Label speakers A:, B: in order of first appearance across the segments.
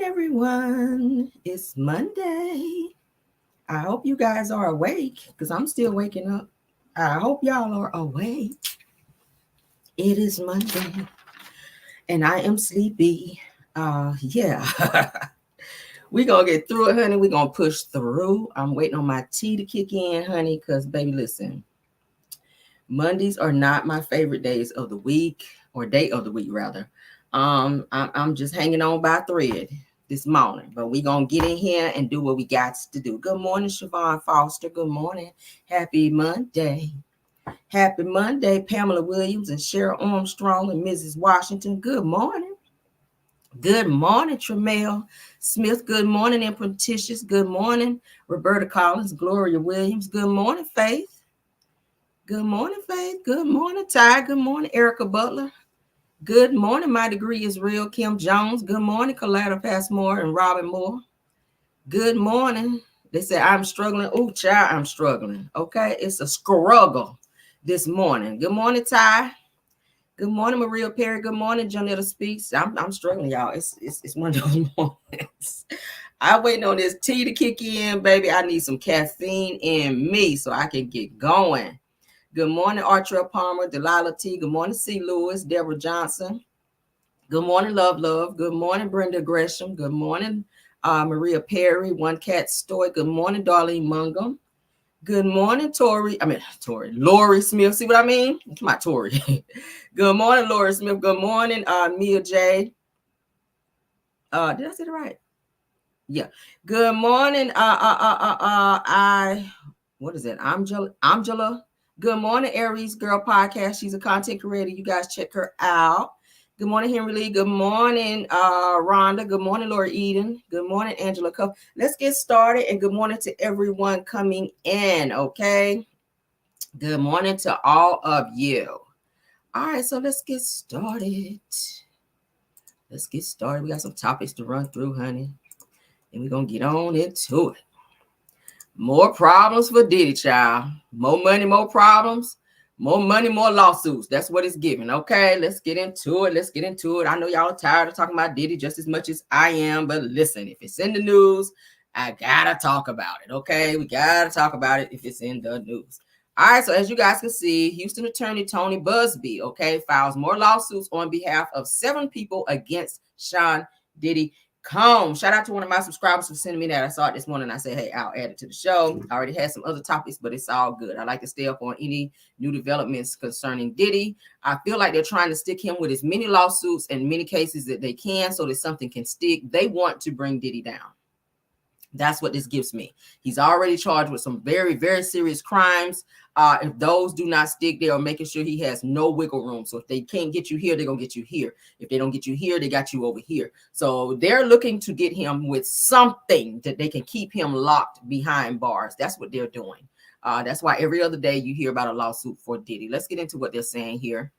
A: Everyone. It's Monday. I hope you guys are awake because I'm still waking up. I hope y'all are awake. It is Monday and I am sleepy. Yeah. We gonna get through it, honey. We gonna push through. I'm waiting on my tea to kick in, honey, because baby, listen. Mondays are not my favorite days of the week, or day of the week rather. I'm just hanging on by a thread this morning, but we gonna get in here and do what we got to do. Good morning, Siobhan Foster. Good morning. Happy Monday. Happy Monday, Pamela Williams and Cheryl Armstrong and Mrs. Washington. Good morning. Good morning, Tremel Smith. Good morning, Imprintitious. Good morning, Roberta Collins, Gloria Williams. Good morning, Faith. Good morning, Faith. Good morning, Ty. Good morning, Erica Butler. Good morning, My Degree is Real, Kim Jones. Good morning, Collada Passmore and Robin Moore. Good morning. They say I'm struggling. Oh, child, I'm struggling. Okay, it's a struggle this morning. Good morning, Ty. Good morning, Maria Perry. Good morning, Jonetta Speaks. I'm struggling, y'all. It's one of those mornings. I'm waiting on this tea to kick in, baby. I need some caffeine in me so I can get going. Good morning, Artrell Palmer, Delilah T. Good morning, C. Lewis, Deborah Johnson. Good morning, Love. Good morning, Brenda Gresham. Good morning, Maria Perry, One Cat Story. Good morning, Darlene Mungum. Good morning, Lori Smith. See what I mean? It's my Tori. Good morning, Lori Smith. Good morning, Mia J. Did I say it right? Yeah. Good morning. What is it? Angela. Good morning, Aries Girl Podcast. She's a content creator. You guys check her out. Good morning, Henry Lee. Good morning, Rhonda. Good morning, Laura Eden. Good morning, Angela Cuff. Let's get started, and good morning to everyone coming in, okay? Good morning to all of you. All right, so let's get started. We got some topics to run through, honey, and we're going to get on into it. More problems for Diddy, child. More money, more problems. More money, more lawsuits. That's what it's giving. Okay, let's get into it. I know y'all are tired of talking about Diddy just as much as I am, but listen, if it's in the news, I gotta talk about it. Okay, we gotta talk about it if it's in the news. All right, so as you guys can see, Houston attorney Tony Busby, okay, files more lawsuits on behalf of 7 people against Sean Diddy Combs. Shout out to one of my subscribers for sending me that. I saw it this morning. I said, hey, I'll add it to the show. I already had some other topics, but it's all good. I like to stay up on any new developments concerning Diddy. I feel like they're trying to stick him with as many lawsuits and many cases that they can so that something can stick. They want to bring Diddy down. That's what this gives me. He's already charged with some very, very serious crimes. If those do not stick, they are making sure he has no wiggle room. So if they can't get you here, they're going to get you here. If they don't get you here, they got you over here. So they're looking to get him with something that they can keep him locked behind bars. That's what they're doing. That's why every other day you hear about a lawsuit for Diddy. Let's get into what they're saying here.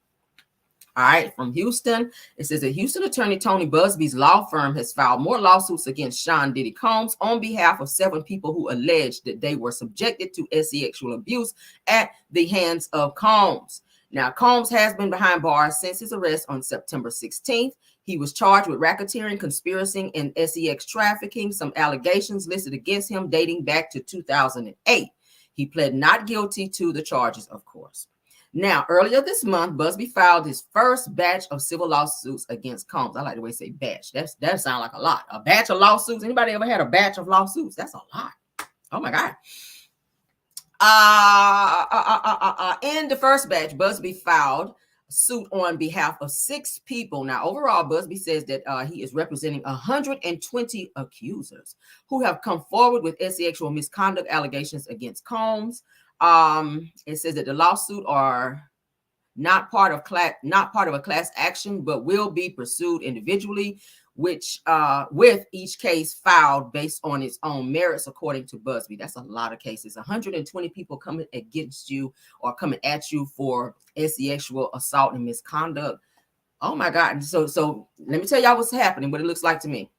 A: All right, from Houston, it says that Houston attorney Tony Busby's law firm has filed more lawsuits against Sean Diddy Combs on behalf of 7 people who alleged that they were subjected to sexual abuse at the hands of Combs. Now, Combs has been behind bars since his arrest on September 16th. He was charged with racketeering, conspiracy, and sex trafficking, some allegations listed against him dating back to 2008. He pled not guilty to the charges, of course. Now, earlier this month, Busby filed his first batch of civil lawsuits against Combs. I like the way you say batch. That sounds like a lot. A batch of lawsuits. Anybody ever had a batch of lawsuits? That's a lot. Oh my God. In the first batch, Busby filed a suit on behalf of 6 people. Now, overall, Busby says that he is representing 120 accusers who have come forward with sexual misconduct allegations against Combs. It says that the lawsuit are not part of a class action, but will be pursued individually, which with each case filed based on its own merits, according to Busby. That's a lot of cases. 120 people coming against you or coming at you for sexual assault and misconduct. Oh my God! So let me tell y'all what's happening. What it looks like to me.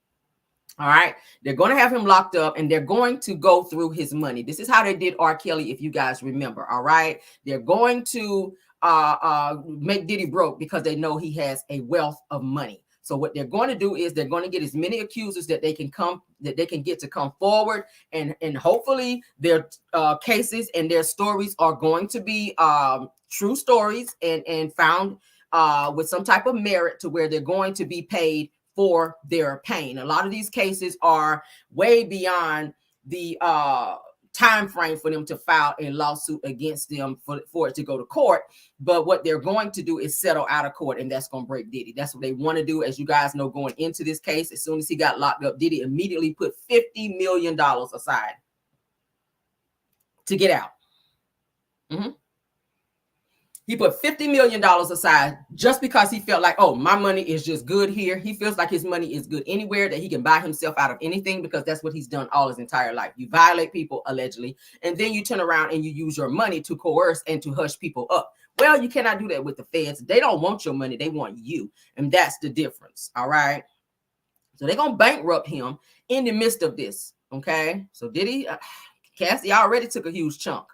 A: All right, they're going to have him locked up and they're going to go through his money. This is how they did R. Kelly, if you guys remember. All right, they're going to make Diddy broke because they know he has a wealth of money. So what they're going to do is they're going to get as many accusers that they can get to come forward, and hopefully their cases and their stories are going to be true stories and found with some type of merit to where they're going to be paid for their pain. A lot of these cases are way beyond the time frame for them to file a lawsuit against them for it to go to court. But what they're going to do is settle out of court, and that's going to break Diddy. That's what they want to do. As you guys know, going into this case, as soon as he got locked up, Diddy immediately put $50 million aside to get out. He put $50 million aside just because he felt like, oh, my money is just good here. He feels like his money is good anywhere, that he can buy himself out of anything, because that's what he's done all his entire life. You violate people, allegedly, and then you turn around and you use your money to coerce and to hush people up. Well, you cannot do that with the feds. They don't want your money. They want you. And that's the difference. All right. So they're going to bankrupt him in the midst of this. Okay. So Diddy, Cassie already took a huge chunk.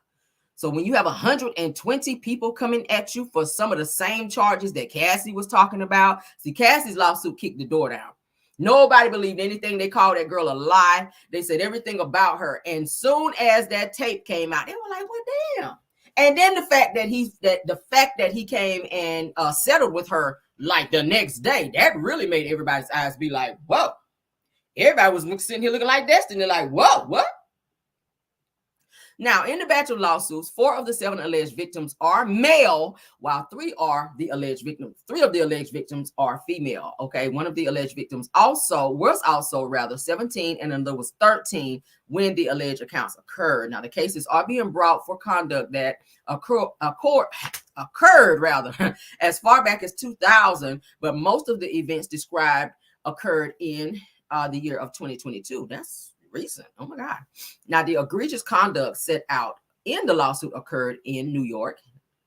A: So when you have 120 people coming at you for some of the same charges that Cassie was talking about, see, Cassie's lawsuit kicked the door down. Nobody believed anything. They called that girl a lie. They said everything about her. And soon as that tape came out, they were like, well, damn. And then the fact that he came and settled with her like the next day, that really made everybody's eyes be like, whoa. Everybody was sitting here looking like Destiny, like, whoa, what? Now, in the batch of lawsuits, 4 of the 7 alleged victims are male, while 3 of the alleged victims are female. Okay, one of the alleged victims was also 17, and another was 13 when the alleged accounts occurred. Now, the cases are being brought for conduct that occurred as far back as 2000, but most of the events described occurred in the year of 2022. That's recent. Oh my God. Now, the egregious conduct set out in the lawsuit occurred in New York,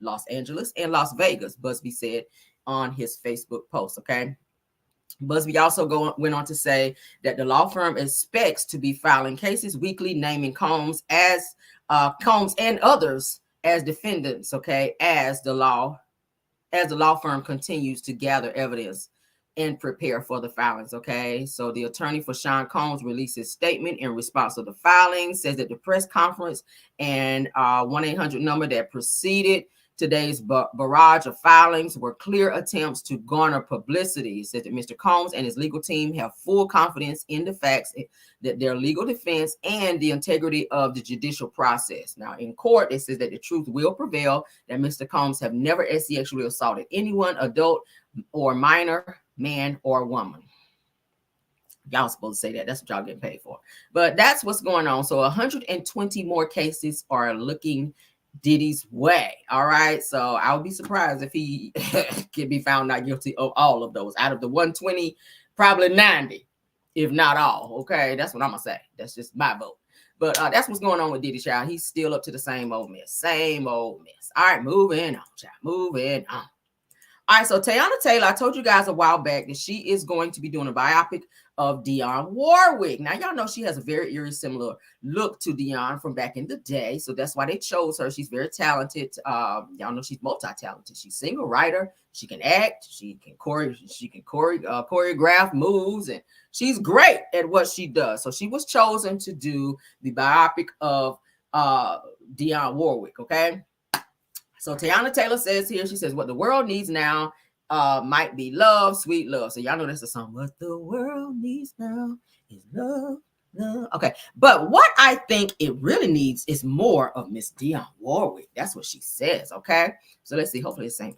A: Los Angeles, and Las Vegas, Busby said on his Facebook post. Okay. Busby also went on to say that the law firm expects to be filing cases weekly, naming Combs and others as defendants. Okay. As the law firm continues to gather evidence and prepare for the filings. Okay, so the attorney for Sean Combs released his statement in response to the filing, says that the press conference and 1-800 number that preceded today's barrage of filings were clear attempts to garner publicity. He said that Mr. Combs and his legal team have full confidence in the facts, that their legal defense, and the integrity of the judicial process. Now, in court, it says that the truth will prevail, that Mr. Combs have never sexually assaulted anyone, adult or minor, man or woman. Y'all supposed to say that. That's what y'all getting paid for. But that's what's going on. So 120 more cases are looking Diddy's way. All right. So I would be surprised if he can be found not guilty of all of those. Out of the 120, probably 90, if not all. Okay. That's what I'm going to say. That's just my vote. But that's what's going on with Diddy, child. He's still up to the same old mess. Same old mess. All right. Moving on, child. Moving on. All right, so Teyana Taylor, I told you guys a while back that she is going to be doing a biopic of Dionne Warwick. Now, y'all know she has a very eerie similar look to Dionne from back in the day, so that's why they chose her. She's very talented. Y'all know she's multi-talented. She's a singer, writer. She can act. She can choreograph moves, and she's great at what she does. So she was chosen to do the biopic of Dionne Warwick, okay? So Teyana Taylor says here, she says, what the world needs now might be love, sweet love. So y'all know that's the song. What the world needs now is love, love. Okay. But what I think it really needs is more of Miss Dionne Warwick. That's what she says. Okay. So let's see. Hopefully it's same.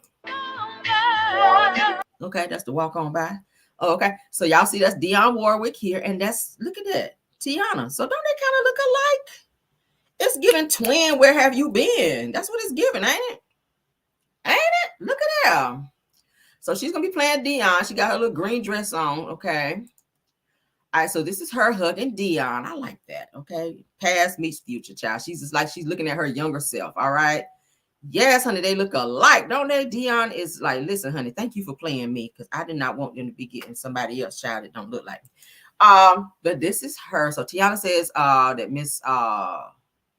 A: Okay. That's the walk on by. Oh, okay. So y'all see that's Dionne Warwick here. And that's, look at that. Teyana. So don't they kind of look alike? It's giving twin, where have you been? That's what it's giving, ain't it? Ain't it? Look at that. So she's going to be playing Dionne. She got her little green dress on, okay? All right, so this is her hugging Dionne. I like that, okay? Past meets future, child. She's just like she's looking at her younger self, all right? Yes, honey, they look alike, don't they? Dionne is like, listen, honey, thank you for playing me, because I did not want them to be getting somebody else, child, that don't look like me. But this is her. So Teyana says that Miss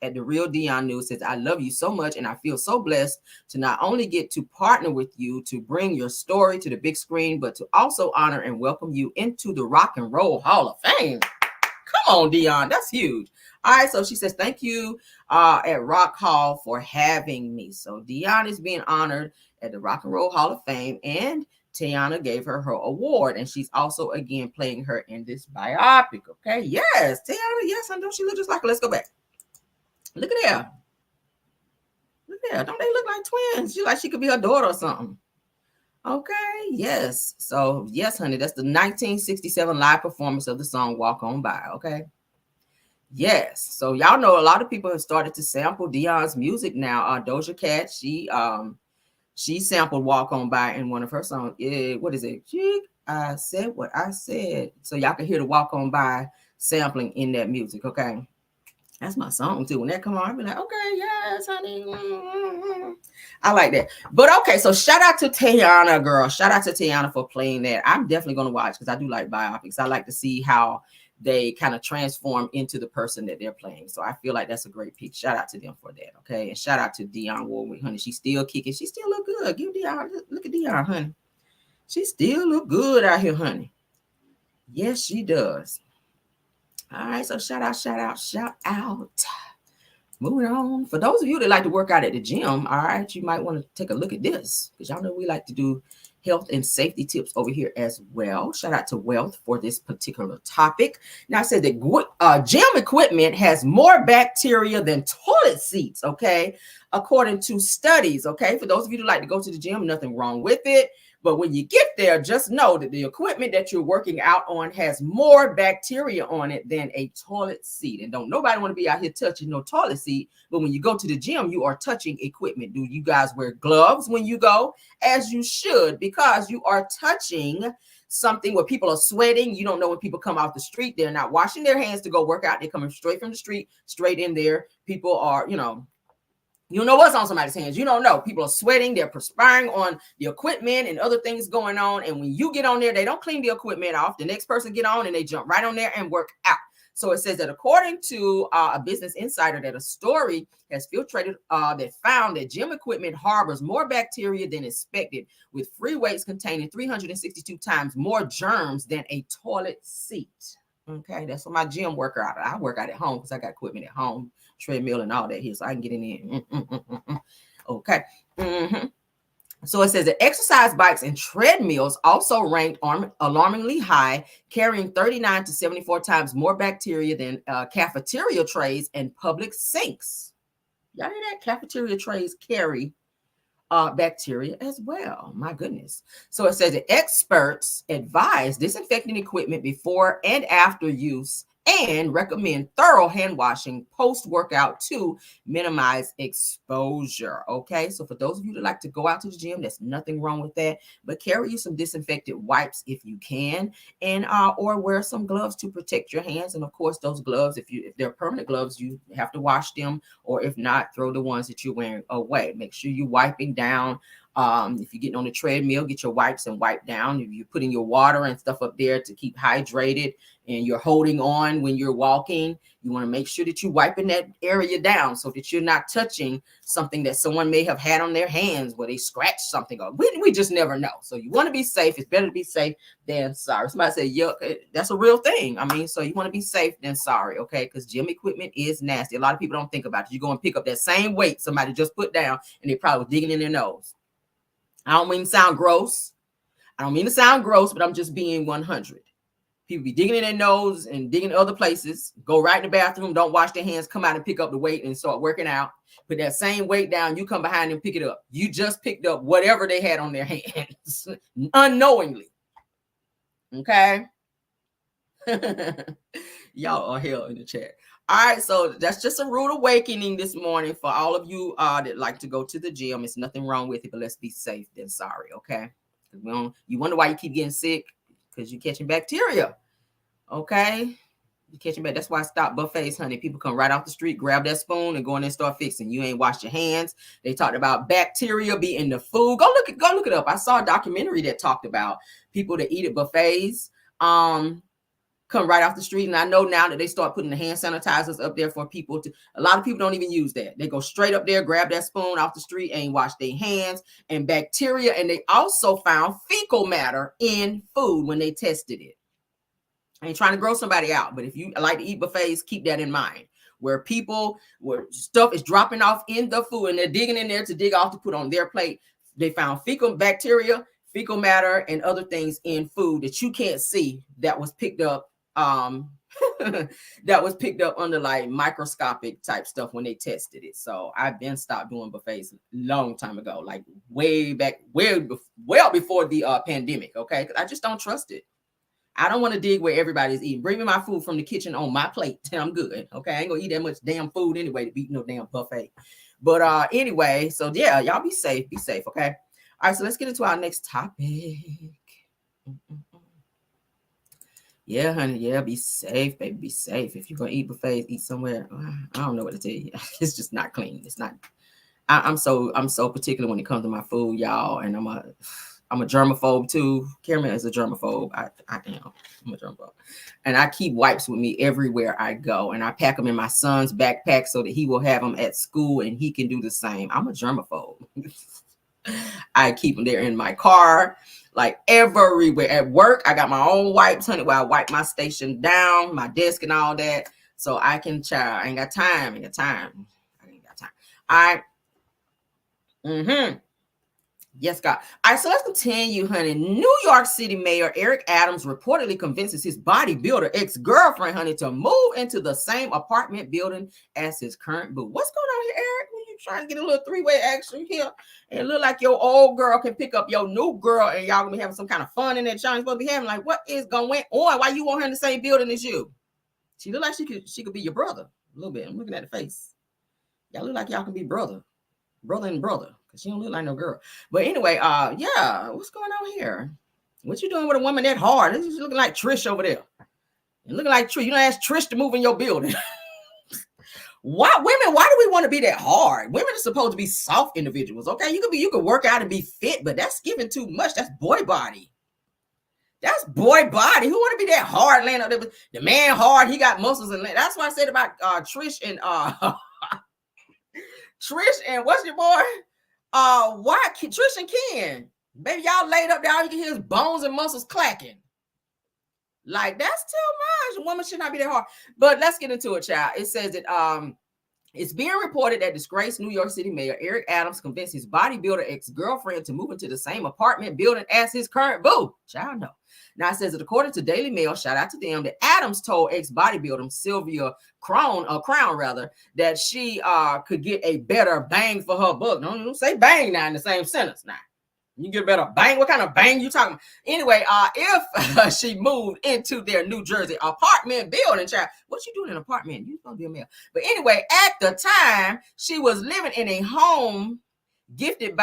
A: at The Real Dionne News says, I love you so much, and I feel so blessed to not only get to partner with you to bring your story to the big screen, but to also honor and welcome you into the Rock and Roll Hall of Fame. Come on, Dionne, that's huge. All right, so she says, thank you at Rock Hall for having me. So Dionne is being honored at the Rock and Roll Hall of Fame, and Teyana gave her award, and she's also again playing her in this biopic. Okay, yes, Teyana, yes, I know she looks just like her. Let's go back. Look at her. Look at her. Don't they look like twins? She like she could be her daughter or something. Okay, yes. So yes, honey, that's the 1967 live performance of the song "Walk On By." Okay. Yes. So y'all know a lot of people have started to sample Dionne's music now. Doja Cat, she sampled Walk On By in one of her songs. What is it? I said what I said. So y'all can hear the Walk On By sampling in that music. Okay. That's my song too. When that come on, I'll be like, okay, yes, honey. I like that. But okay, so shout out to Teyana, girl. Shout out to Teyana for playing that. I'm definitely going to watch because I do like biopics. I like to see how they kind of transform into the person that they're playing. So I feel like that's a great pick. Shout out to them for that. Okay. And shout out to Dionne Warwick, honey. She's still kicking. She still look good. Give Dionne, look at Dionne, honey. She still look good out here, honey. Yes, she does. All right, so shout out. Moving on. For those of you that like to work out at the gym, all right, you might want to take a look at this because y'all know we like to do health and safety tips over here as well. Shout out to Wealth for this particular topic. Now, I said that gym equipment has more bacteria than toilet seats, okay, according to studies, okay? For those of you that like to go to the gym, nothing wrong with it. But when you get there, just know that the equipment that you're working out on has more bacteria on it than a toilet seat. And don't nobody want to be out here touching no toilet seat. But when you go to the gym, you are touching equipment. Do you guys wear gloves when you go? As you should, because you are touching something where people are sweating. You don't know when people come off the street. They're not washing their hands to go work out. They're coming straight from the street, straight in there. People are, you know what's on somebody's hands. You don't know. People are sweating. They're perspiring on the equipment and other things going on. And when you get on there, they don't clean the equipment off. The next person get on and they jump right on there and work out. So it says that according to a Business Insider, that a story has filtrated that found that gym equipment harbors more bacteria than expected, with free weights containing 362 times more germs than a toilet seat. Okay, that's what my gym workout. I work out at home because I got equipment at home, treadmill and all that here, so I can get in there. Okay. So it says that exercise bikes and treadmills also ranked alarmingly high, carrying 39 to 74 times more bacteria than cafeteria trays and public sinks. Y'all hear that? Cafeteria trays carry bacteria as well. My goodness. So it says that experts advise disinfecting equipment before and after use and recommend thorough hand washing post-workout to minimize exposure. Okay, so for those of you that like to go out to the gym, there's nothing wrong with that, but carry you some disinfected wipes if you can, and or wear some gloves to protect your hands. And of course, those gloves, if they're permanent gloves, you have to wash them, or if not, throw the ones that you're wearing away. Make sure you're wiping down. If you're getting on the treadmill, get your wipes and wipe down. If you're putting your water and stuff up there to keep hydrated and you're holding on when you're walking, you want to make sure that you're wiping that area down so that you're not touching something that someone may have had on their hands where they scratched something. Or we just never know. So you want to be safe. It's better to be safe than sorry. Somebody said, yeah, that's a real thing. I mean, so you want to be safe than sorry, okay? Because gym equipment is nasty. A lot of people don't think about it. You go and pick up that same weight somebody just put down and they probably digging in their nose. I don't mean to sound gross. But I'm just being 100. People be digging in their nose and digging in other places, go right in the bathroom, don't wash their hands, come out and pick up the weight and start working out. Put that same weight down, you come behind and pick it up. You just picked up whatever they had on their hands unknowingly. Okay? Y'all are hell in the chat. All right, so that's just a rude awakening this morning for all of you that like to go to the gym. It's nothing wrong with it, but let's be safe than sorry, okay? You wonder why you keep getting sick? Because you're catching bacteria, okay? You're catching bacteria. That's why I stop buffets, honey. People come right off the street, grab that spoon, and go in there and start fixing. You ain't washed your hands. They talked about bacteria be in the food. Go look it up. I saw a documentary that talked about people that eat at buffets. come right off the street. And I know now that they start putting the hand sanitizers up there for people to, a lot of people don't even use that. They go straight up there, grab that spoon off the street, ain't wash their hands, and bacteria. And they also found fecal matter in food when they tested it. I ain't trying to grow somebody out, but if you like to eat buffets, keep that in mind. Where stuff is dropping off in the food and they're digging in there to dig off to put on their plate. They found fecal bacteria, fecal matter, and other things in food that you can't see that was picked up. That was picked up under like microscopic type stuff when they tested it. So I've been stopped doing buffets a long time ago, like way back, well before the pandemic. Okay, because I just don't trust it. I don't want to dig where everybody's eating. Bring me my food from the kitchen on my plate and I'm good. Okay, I ain't gonna eat that much damn food anyway to beat no damn buffet. But anyway, so yeah, y'all be safe, okay? All right, so let's get into our next topic. Yeah, honey, yeah, be safe, baby, be safe. If you're gonna eat buffets, eat somewhere. I don't know what to tell you. It's just not clean. It's not. I'm so particular when it comes to my food, y'all, and I'm a germaphobe too. Cameron is a germaphobe. I am. I'm a germaphobe. And I keep wipes with me everywhere I go. And I pack them in my son's backpack so that he will have them at school and he can do the same. I'm a germaphobe. I keep them there in my car, like everywhere. At work, I got my own wipes, honey, where I wipe my station down, my desk and all that. So I can I ain't got time. I ain't got time. Yes, God. All right, so let's continue, honey. New York City Mayor Eric Adams reportedly convinces his bodybuilder ex-girlfriend, honey, to move into the same apartment building as his current boo. What's going on here, Eric? When you trying to get a little three-way action here, and it look like your old girl can pick up your new girl, and y'all gonna be having some kind of fun in that y'all supposed to be having. Like, what is going on? Why you want her in the same building as you? She look like she could be your brother a little bit. I'm looking at the face. Y'all look like y'all can be brother and brother. Because she don't look like no girl. But anyway, yeah, what's going on here? What you doing with a woman that hard? This is looking like Trish over there. And looking like Trish. You don't ask Trish to move in your building. Why do we want to be that hard? Women are supposed to be soft individuals, okay? You could work out and be fit, but that's giving too much. That's boy body. That's boy body. Who want to be that hard laying up there? The man hard, he got muscles and that's what I said about Trish and Trish and what's your boy? Why Trish and Ken, baby, y'all laid up there, all you can hear is bones and muscles clacking. Like, that's too much. A woman should not be that hard. But let's get into it, child. It says that it's being reported that disgraced New York City Mayor Eric Adams convinced his bodybuilder ex-girlfriend to move into the same apartment building as his current boo. Child, no. Now it says that according to Daily Mail, shout out to them, that Adams told ex-bodybuilder Sylvia Crown, that she could get a better bang for her buck. Don't say bang now in the same sentence now. You get a better bang. What kind of bang you talking about? Anyway, if she moved into their New Jersey apartment building, child, what you doing in an apartment? You supposed to be a male. But anyway, at the time, she was living in a home gifted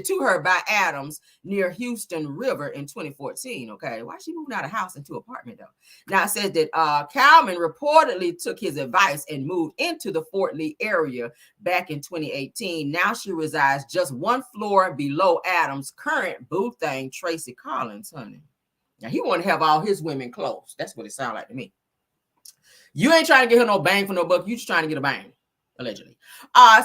A: to her by Adams near Houston River in 2014. Okay, why is she moving out of house into apartment though? Now it says that Calman reportedly took his advice and moved into the Fort Lee area back in 2018. Now she resides just one floor below Adams' current boo thing, Tracy Collins, honey. Now he want to have all his women close. That's what it sounds like to me. You ain't trying to get her no bang for no buck. You just trying to get a bang. Allegedly.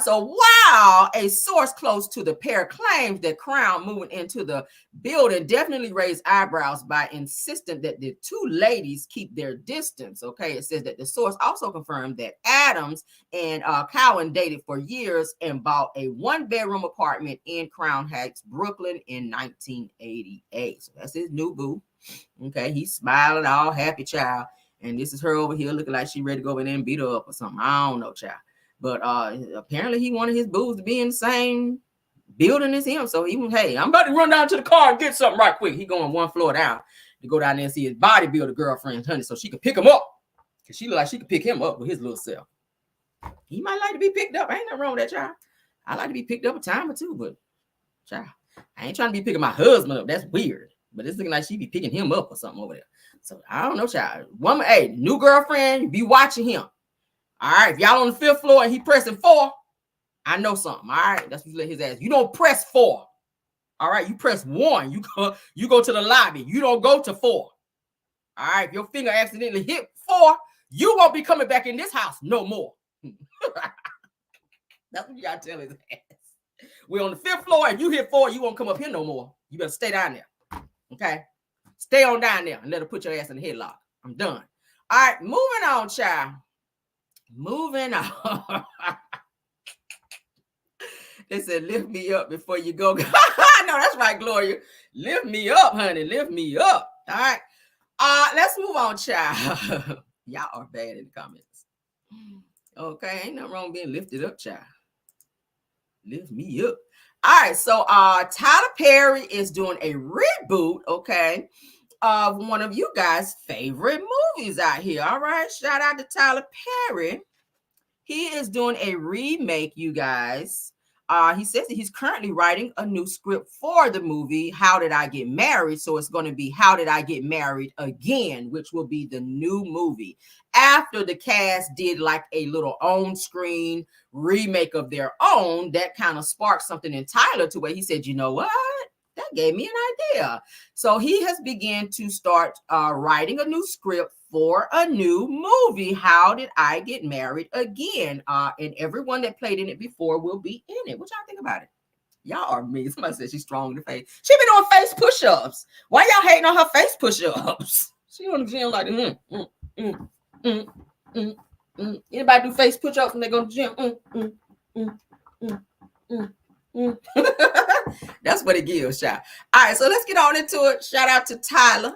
A: So while a source close to the pair claims that Crown moving into the building definitely raised eyebrows by insisting that the two ladies keep their distance. Okay, it says that the source also confirmed that Adams and Cowan dated for years and bought a one-bedroom apartment in Crown Heights, Brooklyn in 1988. So that's his new boo. Okay, he's smiling, all happy, child. And this is her over here looking like she ready to go in there and beat her up or something. I don't know, child. But apparently he wanted his boos to be in the same building as him. So he was, hey, I'm about to run down to the car and get something right quick. He going one floor down to go down there and see his bodybuilder girlfriend, honey, so she could pick him up. Because she look like she could pick him up with his little self. He might like to be picked up. Ain't nothing wrong with that, child. I like to be picked up a time or two, but child, I ain't trying to be picking my husband up. That's weird. But it's looking like she be picking him up or something over there. So I don't know, child. Woman, hey, new girlfriend, be watching him. All right, if y'all on the 5th floor and he pressing 4, I know something. All right, that's what you let his ass. You don't press 4. All right, you press 1. You go to the lobby. You don't go to 4. All right, if your finger accidentally hit 4, you won't be coming back in this house no more. That's what you gotta tell his ass. We're on the 5th floor. If you hit 4, you won't come up here no more. You better stay down there. Okay? Stay on down there and let her put your ass in the headlock. I'm done. All right, moving on, child. Moving on. They said, lift me up before you go. No, that's right, Gloria. Lift me up, honey. Lift me up. All right. Let's move on, child. Y'all are bad in the comments. Okay, ain't nothing wrong being lifted up, child. Lift me up. All right, so Tyler Perry is doing a reboot, okay, of one of you guys' favorite movies out here. All right, shout out to Tyler Perry. He is doing a remake, you guys. He says that he's currently writing a new script for the movie, How Did I Get Married? So it's going to be How Did I Get Married Again, which will be the new movie. After the cast did like a little on-screen remake of their own, that kind of sparked something in Tyler to where he said, you know what? That gave me an idea. So he has begun to start writing a new script for a new movie, How Did I Get Married Again? And everyone that played in it before will be in it. What y'all think about it? Y'all are mean. Somebody said she's strong in the face. She been doing face push-ups. Why y'all hating on her face push-ups? She on the gym like, Anybody do face push-ups when they go to the gym? That's what it gives, child. All right, so let's get on into it. Shout out to Tyler.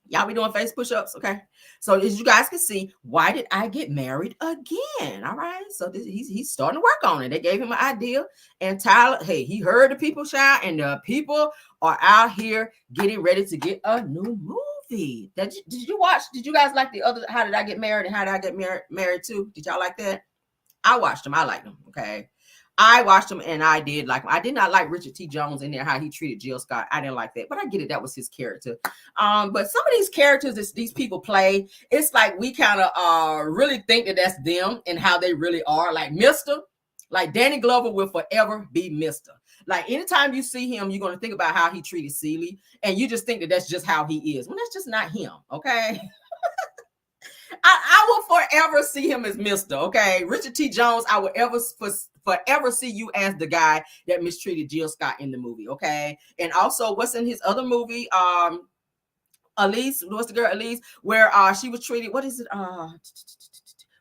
A: Y'all be doing face push-ups, okay? So as you guys can see, why did I get married again? All right, so he's starting to work on it. They gave him an idea, and Tyler, hey, he heard the people shout, and the people are out here getting ready to get a new movie. Did you watch? Did you guys like the other? How Did I Get Married? And How Did I Get Married Too? Did y'all like that? I watched them. I liked them. Okay. I watched them and I did like them. I did not like Richard T. Jones in there, how he treated Jill Scott. I didn't like that, but I get it. That was his character. But some of these characters that these people play, it's like we kind of really think that that's them and how they really are. Like Mr. Like Danny Glover will forever be Mr. Like anytime you see him, you're going to think about how he treated Celie, and you just think that that's just how he is. Well, that's just not him, okay? I will forever see him as Mr. Okay, Richard T. Jones, I will forever see you as the guy that mistreated Jill Scott in the movie. Okay, and also what's in his other movie, Elise, what's the girl Elise, where she was treated, what is it,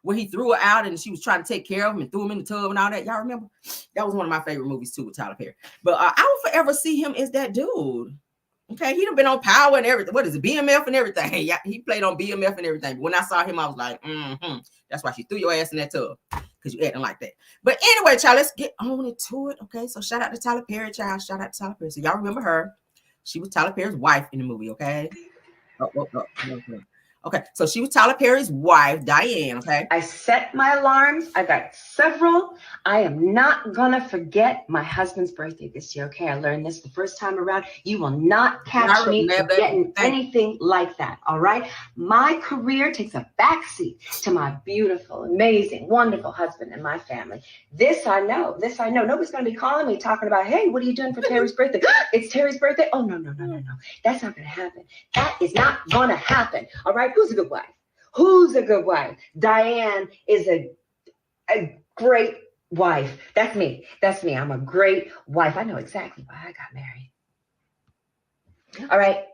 A: where he threw her out and she was trying to take care of him and threw him in the tub and all that. Y'all remember? That was one of my favorite movies too with Tyler Perry. But I will forever see him as that dude. Okay, he done been on Power and everything. What is it, BMF and everything? Yeah, he played on BMF and everything. But when I saw him, I was like, that's why she threw your ass in that tub, because you acting like that. But anyway, child, let's get on into it. Okay, so shout out to Tyler Perry, child. Shout out to Tyler Perry. So y'all remember her? She was Tyler Perry's wife in the movie. Okay. Okay, so she was Tyler Perry's wife, Dionne, okay?
B: I set my alarms. I got several. I am not going to forget my husband's birthday this year, okay? I learned this the first time around. You will not catch me forgetting anything like that, all right? My career takes a backseat to my beautiful, amazing, wonderful husband and my family. This I know. Nobody's going to be calling me talking about, hey, what are you doing for Terry's birthday? It's Terry's birthday? Oh, no. That's not going to happen. That is not going to happen, all right? Who's a good wife? Who's a good wife? Dionne is a great wife. That's me. I'm a great wife. I know exactly why I got married. All right.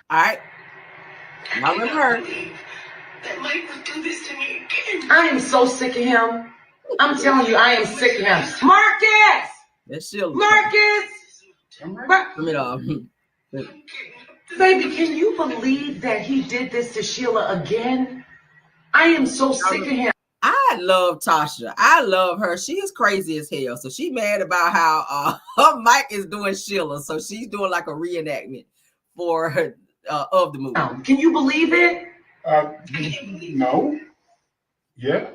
A: I remember her.
B: That Mike would do this to me again. I am so sick of him. I'm telling you, I am sick of him. Marcus!
A: That's Sheila.
B: Marcus! Baby, can you believe that he did this to Sheila again? I am so sick of him.
A: I love Tasha. I love her. She is crazy as hell. So she mad about how her Mike is doing Sheila. So she's doing like a reenactment for her of the movie.
B: Can you believe it?
C: No. Yeah.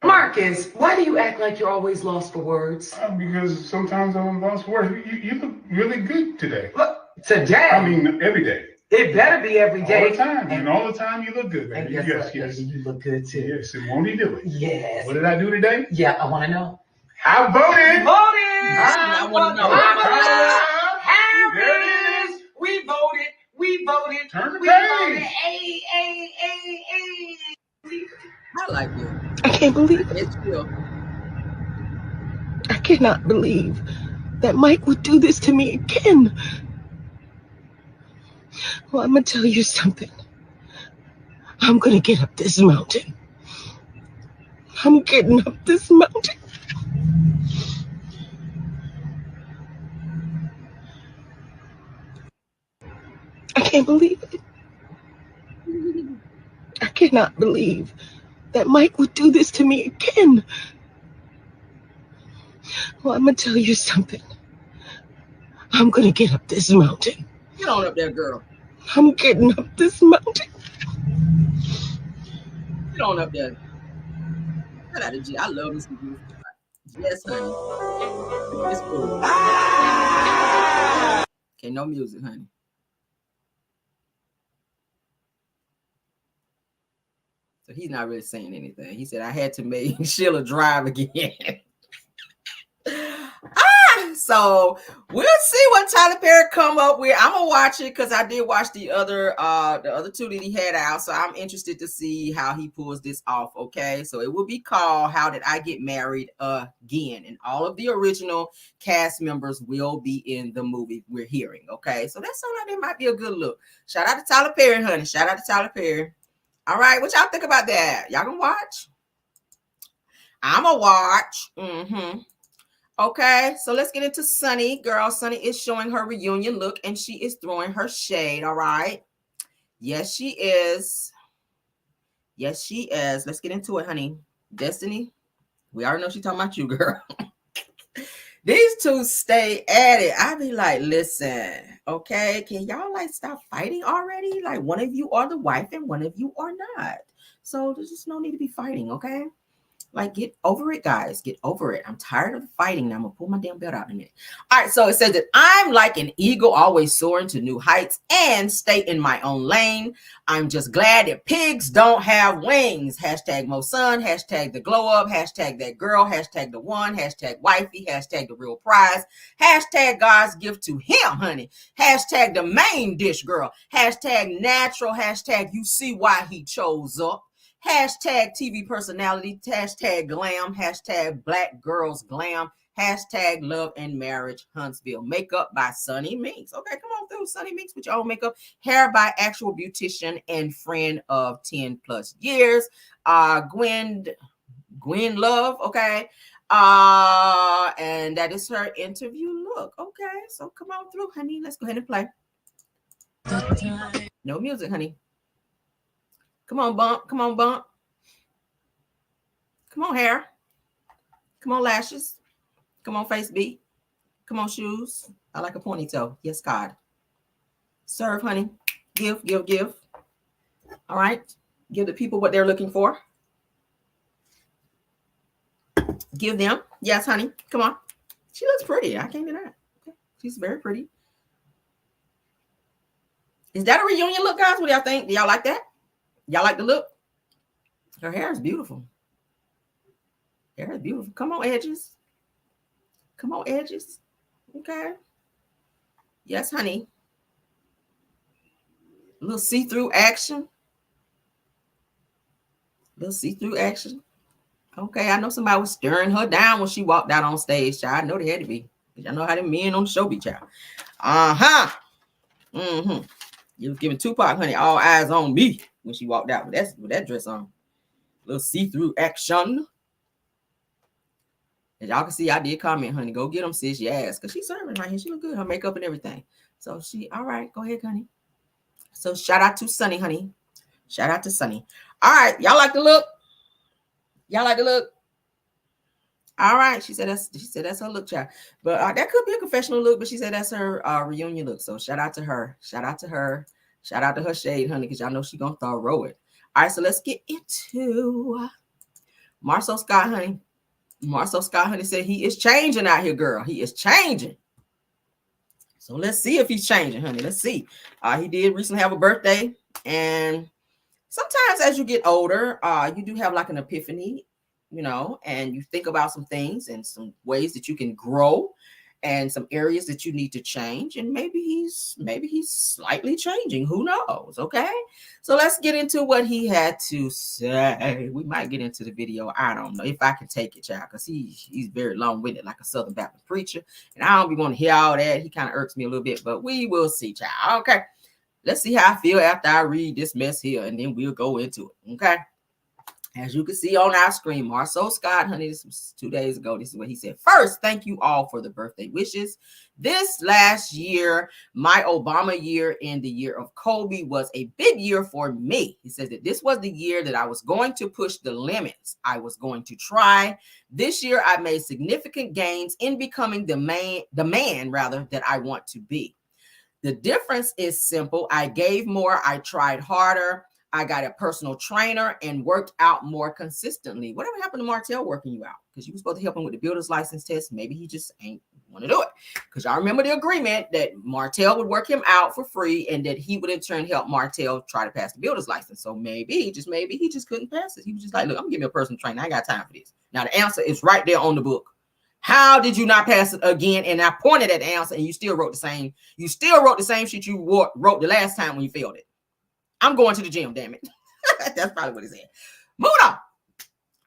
B: Marcus, why do you act like you're always lost for words?
C: Because sometimes I'm lost for words. You look really good today.
B: Look, today?
C: I mean, every day.
B: It better be every day.
C: All the time. And all the time you look good, baby.
B: And
C: yes.
B: Baby, you look good too.
C: Yes, and won't he do it?
B: Yes.
C: What did I do today?
B: Yeah, I want to know.
C: I voted.
A: I want to know.
B: There it is. We
C: voted. Turn the page.
A: I like it.
D: I can't believe it.
A: It's real.
D: I cannot believe that Mike would do this to me again. Well, I'm going to tell you something. I'm going to get up this mountain. I'm getting up this mountain. I can't believe it. I cannot believe that Mike would do this to me again. Well, I'm going to tell you something. I'm going to get up this mountain.
A: Get on up there, girl.
D: I'm getting up this mountain.
A: Get on up there. Shout out to G. I love this movie. Yes, honey. It's cool. Okay, no music, honey. So he's not really saying anything. He said, I had to make Sheila drive again. So we'll see what Tyler Perry come up with. I'm gonna watch it because I did watch the other two that he had out. So I'm interested to see how he pulls this off. Okay, so it will be called How Did I Get Married Again? And all of the original cast members will be in the movie we're hearing. Okay, so that sounds like it might be a good look. Shout out to Tyler Perry, honey. Shout out to Tyler Perry. All right, what y'all think about that? Y'all gonna watch? I'm gonna watch. Okay, so let's get into Sunni. Girl, Sunni is showing her reunion look and she is throwing her shade. All right. Yes, she is. Yes, she is. Let's get into it, honey. Destiny. We already know she's talking about you, girl. These two stay at it. I be like, listen, okay, can y'all like stop fighting already? Like one of you are the wife and one of you are not. So there's just no need to be fighting, okay? Like, get over it, guys. Get over it. I'm tired of the fighting. Now I'm going to pull my damn belt out in a minute. All right, so it says that I'm like an eagle, always soaring to new heights and stay in my own lane. I'm just glad that pigs don't have wings. Hashtag Mo Sun. Hashtag the glow up. Hashtag that girl. Hashtag the one. Hashtag wifey. Hashtag the real prize. Hashtag God's gift to him, honey. Hashtag the main dish, girl. Hashtag natural. Hashtag you see why he chose up. Hashtag TV personality, hashtag glam, hashtag black girls glam, hashtag love and marriage Huntsville. Makeup by Sunni Minx. Okay, come on through, Sunni Minx with your own makeup. Hair by actual beautician and friend of 10 plus years. Gwen Love, okay. And that is her interview look. Okay, so come on through, honey. Let's go ahead and play. No music, honey. Come on, bump. Come on, bump. Come on, hair. Come on, lashes. Come on, face beat. Come on, shoes. I like a ponytail. Yes, God. Serve, honey. Give. All right. Give the people what they're looking for. Give them. Yes, honey. Come on. She looks pretty. I can't do that. Okay. She's very pretty. Is that a reunion look, guys? What do y'all think? Do y'all like that? Y'all like the look? Her hair is beautiful. Hair is beautiful. Come on, edges. Come on, edges. Okay. Yes, honey. A little see-through action. Okay, I know somebody was stirring her down when she walked out on stage, child. I know they had to be. Because y'all know how them men on the show be, child. You was giving Tupac, honey, all eyes on me when she walked out with that dress on. A little see-through action. As y'all can see, I did comment, honey. Go get them, sis. Yes, because she's serving right here. She look good. Her makeup and everything. So all right, go ahead, honey. So shout out to Sunni, honey. Shout out to Sunni. All right, y'all like the look? Y'all like the look? All right, she said that's her look, child. But that could be a confessional look, but she said that's her reunion look. So shout out to her. Shout out to her. Shout out to her shade, honey, because y'all know she gonna throw it. All right, so let's get into Martell Scott, honey. Martell Scott, honey, said he is changing out here, girl. He is changing. So let's see if he's changing, honey. Let's see. He did recently have a birthday, and sometimes as you get older, you do have like an epiphany, you know, and you think about some things and some ways that you can grow. and some areas that you need to change. And maybe he's slightly changing. Who knows? Okay. So let's get into what he had to say. We might get into the video. I don't know if I can take it, child, because he's very long-winded, like a Southern Baptist preacher. And I don't be want to hear all that. He kind of irks me a little bit, but we will see, child. Okay. Let's see how I feel after I read this mess here, and then we'll go into it. Okay. As you can see on our screen, Martell Scott, honey, this was 2 days ago. This is what he said. First, thank you all for the birthday wishes. This last year, my Obama year and the year of Kobe was a big year for me. He says that this was the year that I was going to push the limits. I was going to try. This year, I made significant gains in becoming the man that I want to be. The difference is simple. I gave more. I tried harder. I got a personal trainer and worked out more consistently. Whatever happened to Martell working you out? Because you were supposed to help him with the builder's license test. Maybe he just ain't want to do it. Because y'all remember the agreement that Martell would work him out for free and that he would in turn help Martell try to pass the builder's license. So maybe he just couldn't pass it. He was just like, look, I'm gonna give me a personal trainer. I ain't got time for this. Now the answer is right there on the book. How did you not pass it again? And I pointed at the answer and you still wrote the same. You still wrote the same shit you wrote the last time when you failed it. I'm going to the gym, damn it. That's probably what he said. Moving on.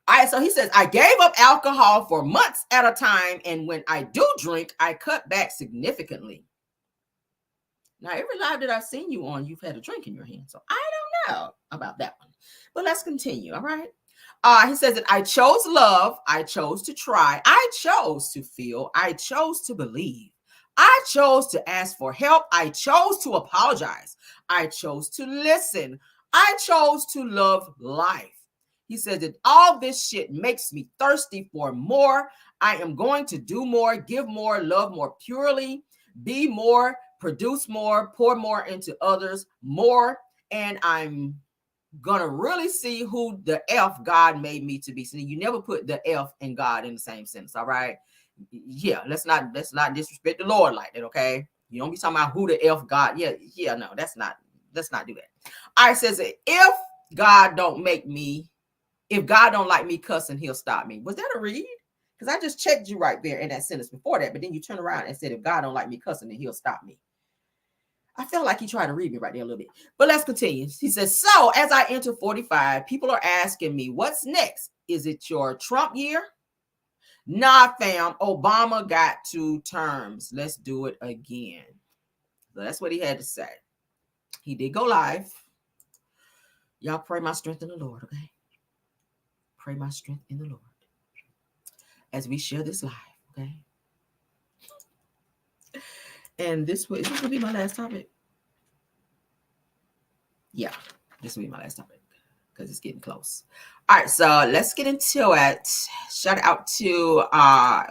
A: All right, so he says, I gave up alcohol for months at a time, and when I do drink, I cut back significantly. Now, every live that I've seen you on, you've had a drink in your hand, so I don't know about that one. But let's continue, all right? He says that I chose love, I chose to try, I chose to feel, I chose to believe. I chose to ask for help. I chose to apologize. I chose to listen. I chose to love life. He says that all this shit makes me thirsty for more. I am going to do more, give more, love more purely, be more, produce more, pour more into others more. And I'm going to really see who the F God made me to be. So you never put the F and God in the same sentence. All right. Yeah, let's not disrespect the Lord like that, okay? You don't be talking about who the F God. Yeah, no, let's not do that. All right, says that if God don't like me cussing, he'll stop me. Was that a read? Because I just checked you right there in that sentence before that, but then you turn around and said, if God don't like me cussing, then he'll stop me. I felt like he tried to read me right there a little bit. But let's continue. He says, so as I enter 45, people are asking me, what's next? Is it your Trump year? Nah, fam, Obama got 2 terms. Let's do it again. So that's what he had to say. He did go live. Y'all pray my strength in the Lord, okay? Pray my strength in the Lord as we share this live, okay? And this will be my last topic. Yeah, this will be my last topic because it's getting close. All right, so let's get into it. Shout out to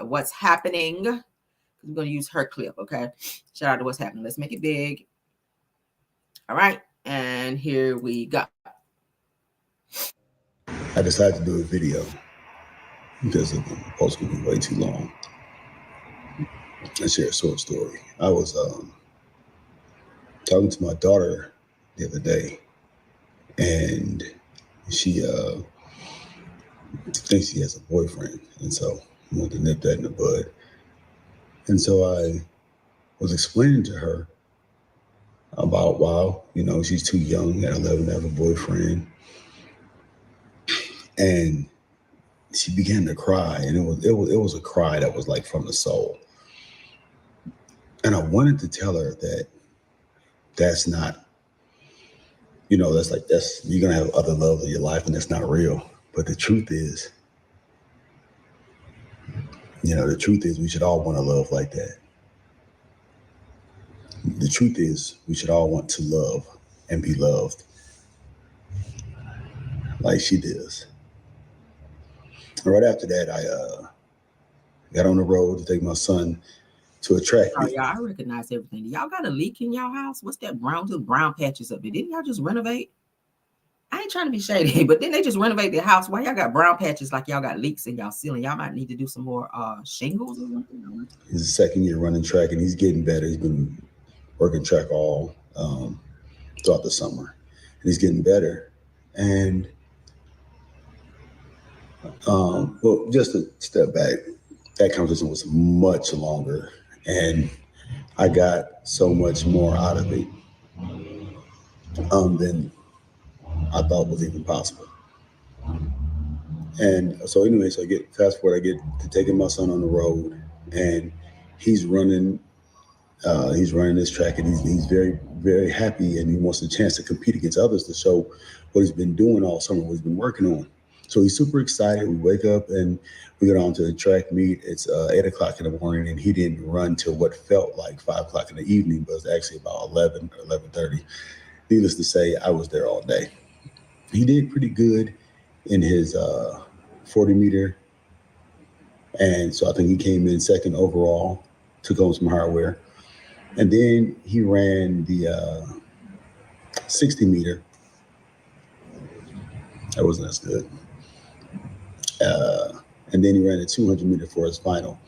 A: what's happening. I'm going to use her clip, okay? Shout out to what's happening. Let's make it big. All right, and here we go.
E: I decided to do a video because the post would be way too long. I share a short story. I was talking to my daughter the other day, and she thinks she has a boyfriend, and so I wanted to nip that in the bud. And so I was explaining to her about, wow, she's too young at 11 to have a boyfriend. And she began to cry, and it was a cry that was like from the soul. And I wanted to tell her that that's not, that's you're gonna have other love in your life, and that's not real. But the truth is, we should all want to love like that. The truth is, we should all want to love and be loved like she does. And right after that, I got on the road to take my son to a track meet.
A: Y'all, I recognize everything. Y'all got a leak in y'all house? What's that brown patches up there? Didn't y'all just renovate? I ain't trying to be shady, but then they just renovate their house. Why y'all got brown patches like y'all got leaks in y'all ceiling? Y'all might need to do some more shingles or something.
E: He's the second year running track, and he's getting better. He's been working track all throughout the summer, and he's getting better. And well, just to step back, that conversation was much longer And I got so much more out of it than I thought was even possible. And so anyway, so fast forward, I get to taking my son on the road, and he's running this track, and he's very, very happy, and he wants a chance to compete against others to show what he's been doing all summer, what he's been working on. So he's super excited. We wake up and we get on to the track meet. It's 8 o'clock in the morning, and he didn't run till what felt like 5 o'clock in the evening, but it was actually about 11 or 11:30. Needless to say, I was there all day. He did pretty good in his 40 meter. And so I think he came in second overall, took home some hardware. And then he ran the 60 meter. That wasn't as good. And then he ran the 200 meter for his final.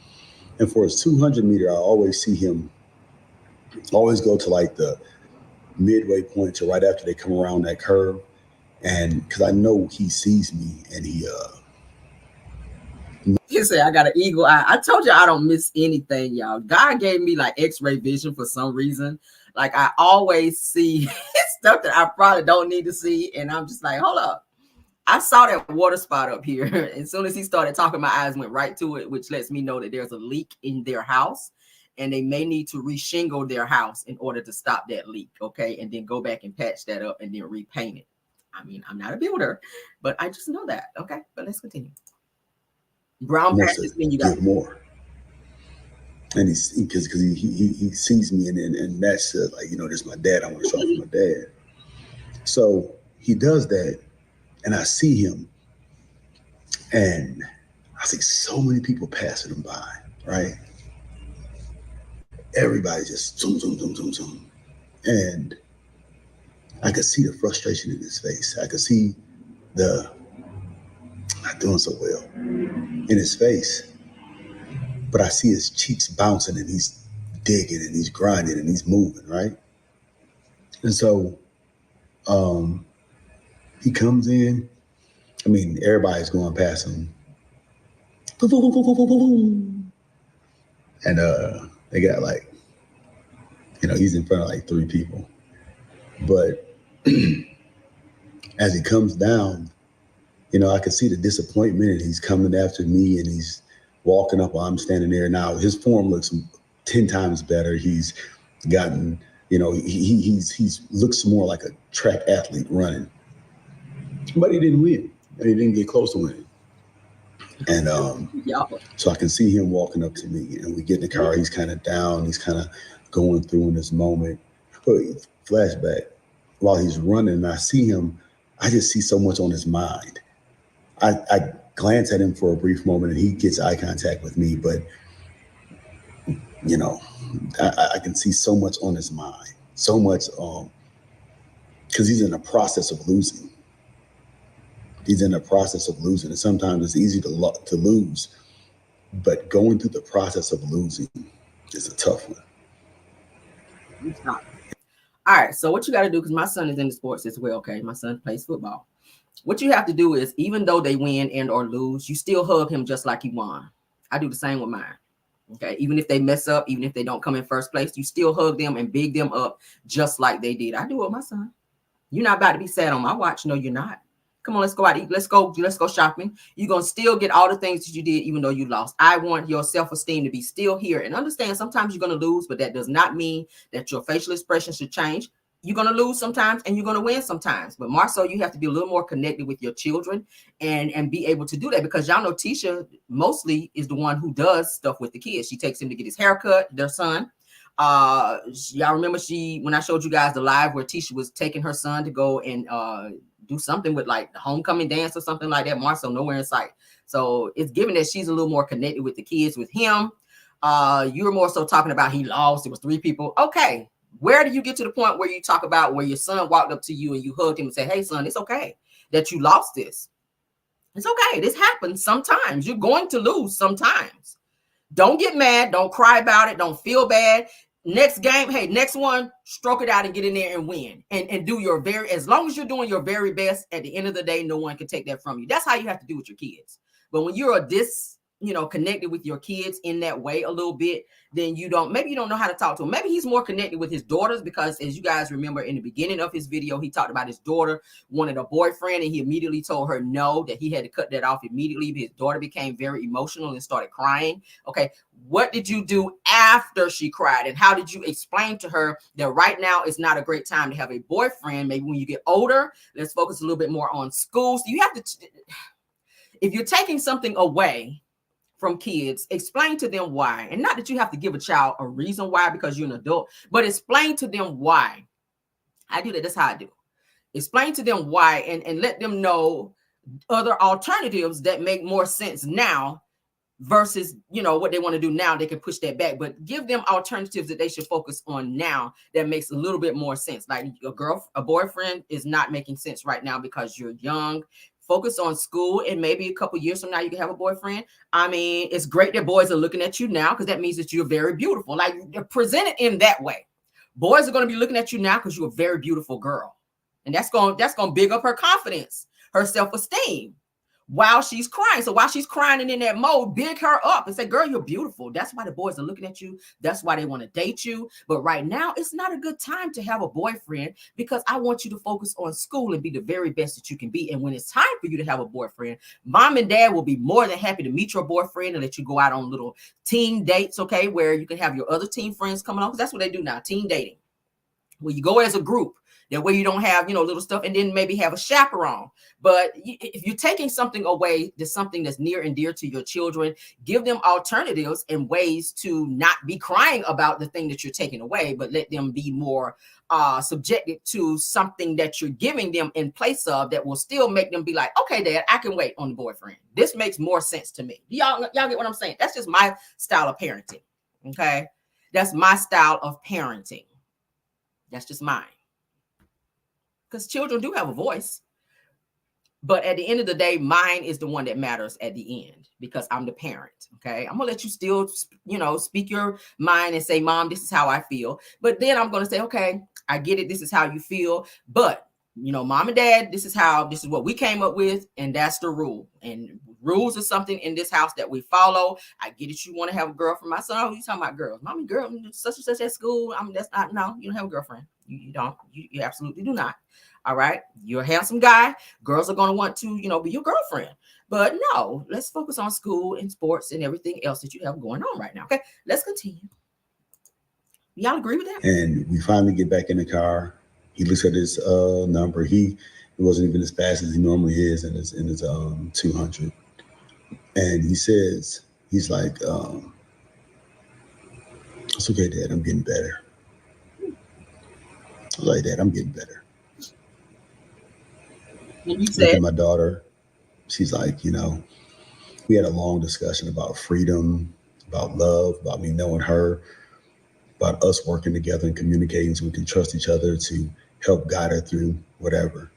E: And for his 200 meter, I always see him always go to like the midway point to right after they come around that curve. And because I know he sees me, and he
A: said, I got an eagle eye. I told you I don't miss anything, y'all. God gave me like x-ray vision for some reason. Like I always see stuff that I probably don't need to see. And I'm just like, hold up. I saw that water spot up here. As soon as he started talking, my eyes went right to it, which lets me know that there's a leak in their house, and they may need to reshingle their house in order to stop that leak. Okay. And then go back and patch that up and then repaint it. I mean, I'm not a builder, but I just know that. Okay. But let's continue. Brown patches mean you got
E: more. And because he sees me, and that's like, you know, this is my dad. I want to show off my dad. So he does that, and I see him, and I see so many people passing him by, right? Everybody just zoom, zoom, zoom, zoom, zoom. And I could see the frustration in his face. I could see the not doing so well in his face. But I see his cheeks bouncing, and he's digging, and he's grinding, and he's moving, right? And so he comes in. I mean, everybody's going past him. And they got like, you know, he's in front of like 3 people. But as he comes down, you know, I can see the disappointment, and he's coming after me, and he's walking up while I'm standing there. Now his form looks 10 times better. He's gotten, you know, he's looks more like a track athlete running, but he didn't win, and he didn't get close to winning. And so I can see him walking up to me, and we get in the car. He's kind of down. He's kind of going through in this moment. But flashback, while he's running, I see him. I just see so much on his mind. I glance at him for a brief moment, and he gets eye contact with me. But, you know, I can see so much on his mind, so much because he's in the process of losing. He's in the process of losing. And sometimes it's easy to lose, but going through the process of losing is a tough one.
A: It's not. All right. So what you got to do, because my son is into sports as well. Okay. My son plays football. What you have to do is, even though they win and or lose, you still hug him just like he won. I do the same with mine. Okay. Even if they mess up, even if they don't come in first place, you still hug them and big them up just like they did. I do it with my son. You're not about to be sad on my watch. No, you're not. Come on, let's go out, eat. Let's go shopping. You're going to still get all the things that you did, even though you lost. I want your self-esteem to be still here. And understand, sometimes you're going to lose, but that does not mean that your facial expression should change. You're going to lose sometimes, and you're going to win sometimes. But Marsau, you have to be a little more connected with your children and be able to do that, because y'all know Tisha mostly is the one who does stuff with the kids. She takes him to get his haircut, their son. Y'all remember when I showed you guys the live where Tisha was taking her son to go and do something with like the homecoming dance or something like that. Marsau nowhere in sight. So it's given that she's a little more connected with the kids, with him. You're more so talking about he lost. It was 3 people. Okay. Where do you get to the point where you talk about where your son walked up to you and you hugged him and said, hey, son, it's okay that you lost this. It's okay. This happens sometimes. You're going to lose sometimes. Don't get mad. Don't cry about it. Don't feel bad. Next game, hey, next one, stroke it out and get in there and win. And do your as long as you're doing your very best, at the end of the day, no one can take that from you. That's how you have to do with your kids. But when you're connected with your kids in that way a little bit, then maybe you don't know how to talk to him. Maybe he's more connected with his daughters, because as you guys remember in the beginning of his video, he talked about his daughter wanted a boyfriend and he immediately told her no, that he had to cut that off immediately. His daughter became very emotional and started crying. Okay, what did you do after she cried, and how did you explain to her that right now is not a great time to have a boyfriend? Maybe when you get older, let's focus a little bit more on school. So you have to, if you're taking something away from kids, explain to them why. And not that you have to give a child a reason why because you're an adult, but explain to them why. I do that. That's how I do. Explain to them why, and let them know other alternatives that make more sense now versus, what they want to do now. They can push that back, but give them alternatives that they should focus on now that makes a little bit more sense. Like a boyfriend is not making sense right now because you're young. Focus on school, and maybe a couple years from now you can have a boyfriend. I mean, it's great that boys are looking at you now because that means that you're very beautiful. Like, present it in that way. Boys are going to be looking at you now because you're a very beautiful girl, and that's going to big up her confidence, her self-esteem while she's crying. So while she's crying and in that mode, big her up and say, girl, you're beautiful. That's why the boys are looking at you. That's why they want to date you. But right now, it's not a good time to have a boyfriend because I want you to focus on school and be the very best that you can be. And when it's time for you to have a boyfriend, mom and dad will be more than happy to meet your boyfriend and let you go out on little teen dates, okay, where you can have your other teen friends coming on, because that's what they do now, teen dating. Well, you go as a group. That way you don't have, little stuff, and then maybe have a chaperone. But if you're taking something away, there's something that's near and dear to your children, give them alternatives and ways to not be crying about the thing that you're taking away, but let them be more subjected to something that you're giving them in place of that will still make them be like, okay, Dad, I can wait on the boyfriend. This makes more sense to me. Y'all get what I'm saying? That's just my style of parenting. Okay. That's my style of parenting. That's just mine. Because children do have a voice. But at the end of the day, mine is the one that matters at the end because I'm the parent. Okay. I'm going to let you still, speak your mind and say, Mom, this is how I feel. But then I'm going to say, okay, I get it. This is how you feel. But, Mom and Dad, this is what we came up with. And that's the rule. And rules are something in this house that we follow. I get it. You want to have a girlfriend. My son, you talking about girls. Mommy, girl, such and such at school. That's not, no, you don't have a girlfriend. You don't. You absolutely do not. All right. You're a handsome guy. Girls are going to want to, be your girlfriend. But no, let's focus on school and sports and everything else that you have going on right now. Okay. Let's continue. Y'all agree with that?
E: And we finally get back in the car. He looks at his number. It wasn't even as fast as he normally is in his 200. And he's like, it's okay, Dad. I'm getting better. I was like, Dad, I'm getting better. Look at my daughter. She's like, we had a long discussion about freedom, about love, about me knowing her, about us working together and communicating so we can trust each other to help guide her through whatever.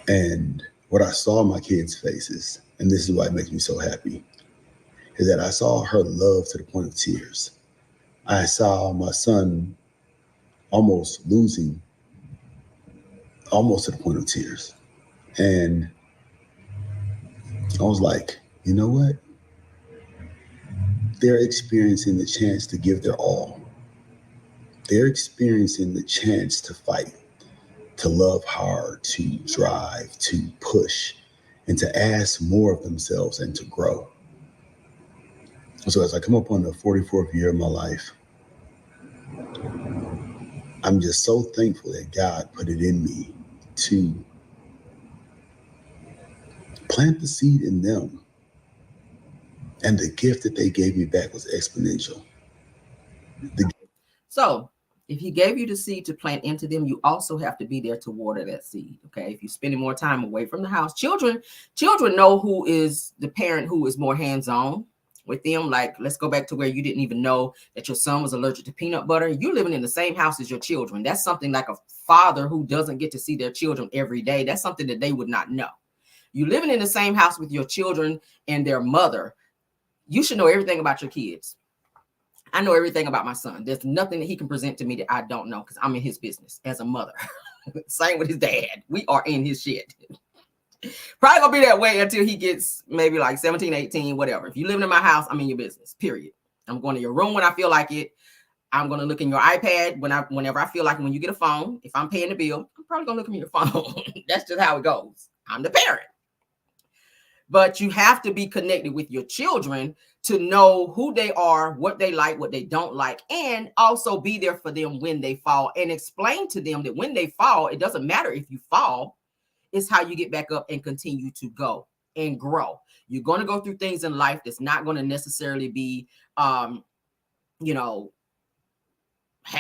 E: And what I saw in my kids' faces, and this is why it makes me so happy, is that I saw her love to the point of tears. I saw my son almost to the point of tears. And I was like, you know what? They're experiencing the chance to give their all. They're experiencing the chance to fight, to love hard, to drive, to push, and to ask more of themselves and to grow. So as I come up on the 44th year of my life, I'm just so thankful that God put it in me to plant the seed in them. And the gift that they gave me back was exponential.
A: So if he gave you the seed to plant into them, you also have to be there to water that seed. Okay. If you're spending more time away from the house, children know who is the parent who is more hands-on with them. Like, let's go back to where you didn't even know that your son was allergic to peanut butter. You're living in the same house as your children. That's something like a father who doesn't get to see their children every day. That's something that they would not know. You're living in the same house with your children and their mother. You should know everything about your kids. I know everything about my son. There's nothing that he can present to me that I don't know because I'm in his business as a mother. Same with his dad. We are in his shit. Probably gonna be that way until he gets maybe like 17, 18, whatever. If you living in my house, I'm in your business, period. I'm going to your room when I feel like it. I'm going to look in your iPad whenever I feel like it. When you get a phone, if I'm paying the bill, I'm probably going to look in your phone. That's just how it goes. I'm the parent. But you have to be connected with your children to know who they are, what they like, what they don't like, and also be there for them when they fall and explain to them that when they fall, it doesn't matter if you fall. It's how you get back up and continue to go and grow. You're going to go through things in life that's not going to necessarily be, you know,